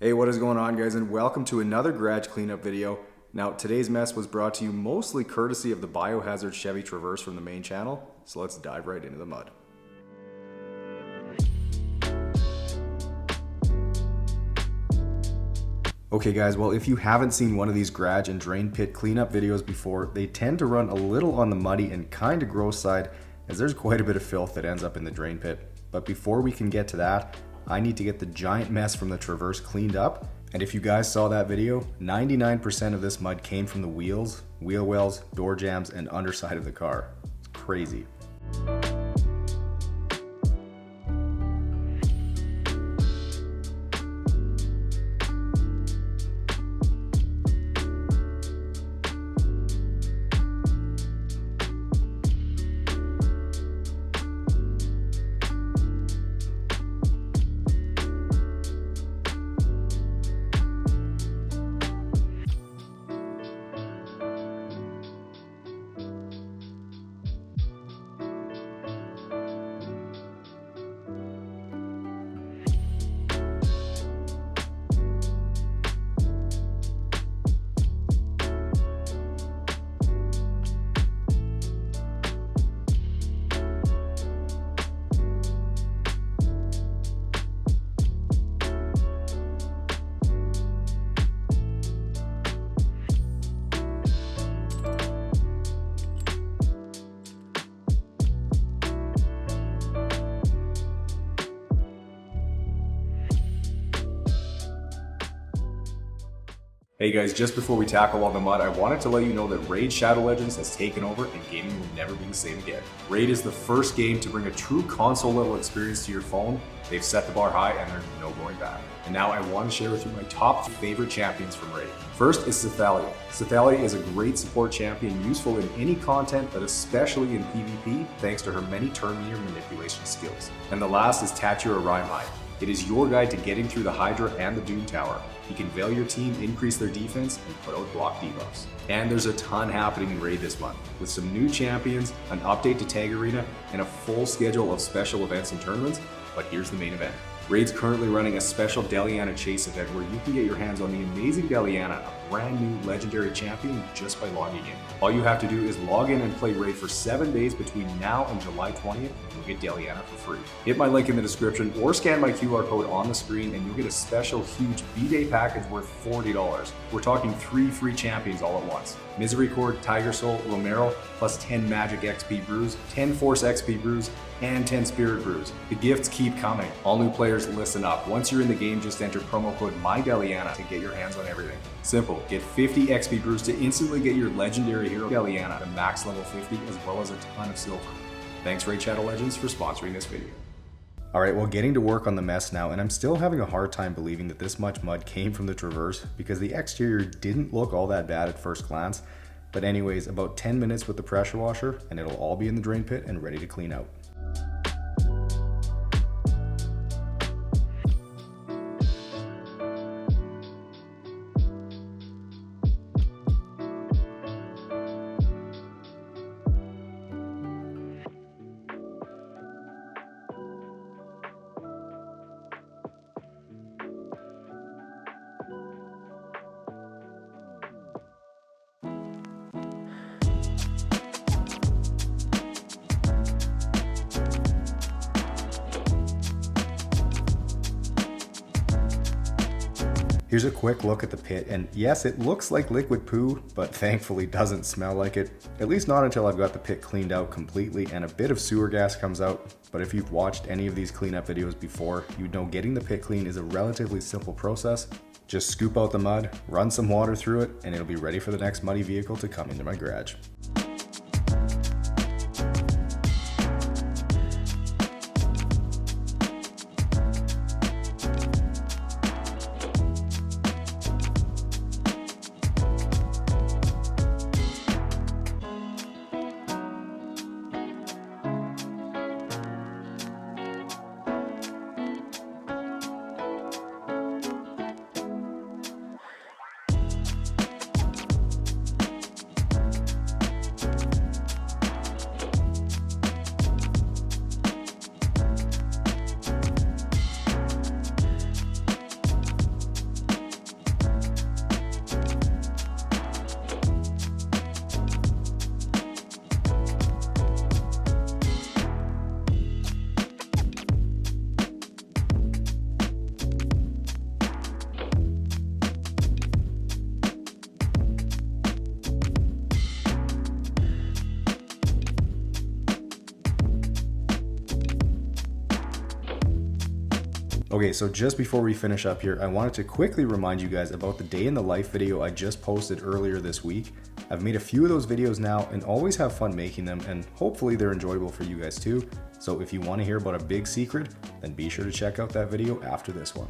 Hey, what is going on, guys, and welcome to another garage cleanup video. Now, today's mess was brought to you mostly courtesy of the Biohazard Chevy Traverse from the main channel, so let's dive right into the mud. Okay guys, well, if you haven't seen one of these garage and drain pit cleanup videos before, they tend to run a little on the muddy and kind of gross side, as there's quite a bit of filth that ends up in the drain pit. But before we can get to that, I need to get the giant mess from the Traverse cleaned up. And if you guys saw that video, 99% of this mud came from the wheels, wheel wells, door jambs, and underside of the car. It's crazy. Hey guys, just before we tackle all the mud, I wanted to let you know that Raid Shadow Legends has taken over and gaming will never be the same again. Raid is the first game to bring a true console level experience to your phone. They've set the bar high and there's no going back. And now I want to share with you my top favorite champions from Raid. First is Cythalia. Cythalia is a great support champion, useful in any content, but especially in PvP, thanks to her many turn meter manipulation skills. And the last is Tatura Raimai. It is your guide to getting through the Hydra and the Doom Tower. You can veil your team, increase their defense, and put out block debuffs. And there's a ton happening in Raid this month, with some new champions, an update to Tag Arena, and a full schedule of special events and tournaments. But here's the main event. Raid's currently running a special Deliana Chase event where you can get your hands on the amazing Deliana, a brand new legendary champion, just by logging in. All you have to do is log in and play Raid for 7 days between now and July 20th, and you'll get Deliana for free. Hit my link in the description or scan my QR code on the screen and you'll get a special huge B-Day package worth $40. We're talking 3 free champions all at once. Misericord, Tiger Soul, Romero, plus 10 Magic XP brews, 10 Force XP brews, and 10 Spirit brews. The gifts keep coming. All new players, listen up. Once you're in the game, just enter promo code MyDeliana to get your hands on everything. Simple. Get 50 XP brews to instantly get your legendary hero Deliana to max level 50, as well as a ton of silver. Thanks Raid Shadow Legends for sponsoring this video. Alright, well, getting to work on the mess now, and I'm still having a hard time believing that this much mud came from the Traverse because the exterior didn't look all that bad at first glance. But anyways, about 10 minutes with the pressure washer and it'll all be in the drain pit and ready to clean out. Here's a quick look at the pit, and yes, it looks like liquid poo, but thankfully doesn't smell like it. At least not until I've got the pit cleaned out completely and a bit of sewer gas comes out. But if you've watched any of these cleanup videos before, you'd know getting the pit clean is a relatively simple process. Just scoop out the mud, run some water through it, and it'll be ready for the next muddy vehicle to come into my garage. Okay, so just before we finish up here, I wanted to quickly remind you guys about the day in the life video I just posted earlier this week. I've made a few of those videos now and always have fun making them, and hopefully they're enjoyable for you guys too. So if you want to hear about a big secret, then be sure to check out that video after this one.